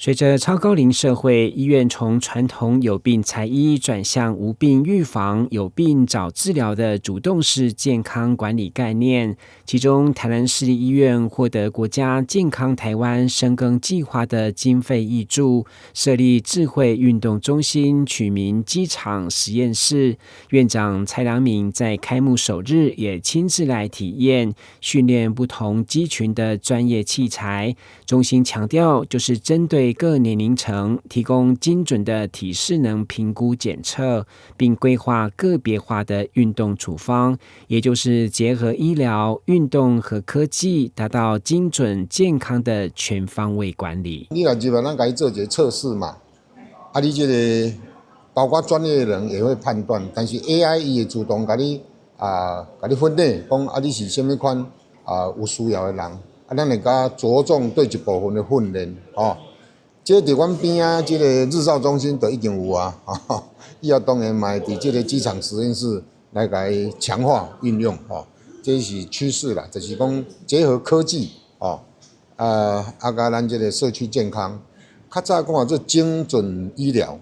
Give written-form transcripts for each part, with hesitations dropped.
隨着超高齡社會，醫院從傳統有病才醫轉向無病預防、有病找治療的主動式健康管理概念。其中，台南市立醫院獲得國家健康台灣深耕計劃的經費挹注，設立智慧運動中心，取名機場實驗室。院長蔡良敏在開幕首日也親自來體驗訓練不同肌群的專業器材。中心強調，就是針對各年齡層提供精準的體適能評估檢測，並規劃個別化的運動處方，也就是結合醫療、運動和科技，達到精準健康的全方位管理。你來這邊，咱給你做一個測試嘛，你這個包括專業的人也會判斷，但是 AI 它會自動給你分類，講你是什麼款有需要的人，咱會甲着重對一部分的訓練哦。這在阮邊啊，這個日照中心都已經有啊，以後當然嘛會在這個機場實驗室來給強化運用哦，這是趨勢啦，就是講結合科技哦，甲咱這個社區健康，較早講做精準醫療，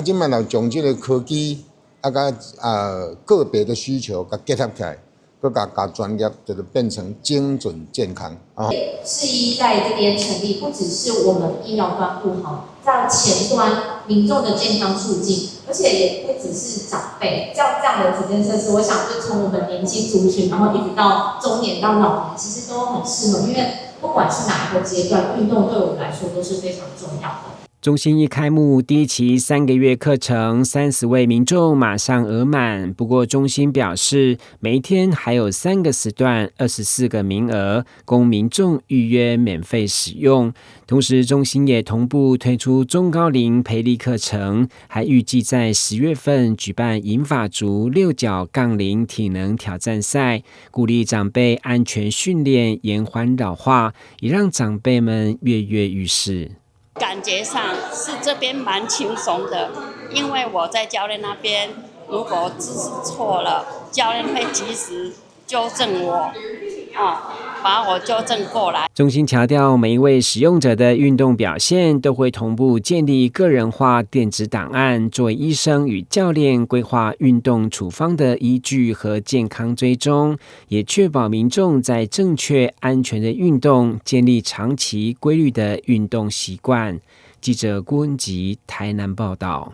現在又將這個科技甲個別的需求甲結合起來。各家專業就是變成精準健康啊。市醫在這邊成立，不只是我們醫療端顧好，在前端民眾的健康促進，而且也不只是長輩。這樣的體驗測試，我想就從我們年輕族群，然後一直到中年到老年，其實都很適合，因為不管是哪一個階段，運動對我們來說都是非常重要的。中心一開幕，第一期3個月課程，30位民眾馬上額滿。不過，中心表示，每一天還有3個時段，24個名額，供民眾預約免費使用。同時，中心也同步推出中高齡培力課程，還預計在10月份舉辦銀髮族6角槓鈴體能挑戰賽，鼓勵長輩安全訓練，延緩老化，也讓長輩們躍躍欲試。感覺上是這邊蠻輕鬆的，因為我在教練那邊，如果姿勢錯了，教練會及時糾正我，把我糾正過來。中心強調，每一位使用者的運動表現都會同步建立個人化電子檔案，作為醫生與教練規劃運動處方的依據和健康追蹤，也確保民眾在正確安全的運動，建立長期規律的運動習慣。記者郭文吉台南報道。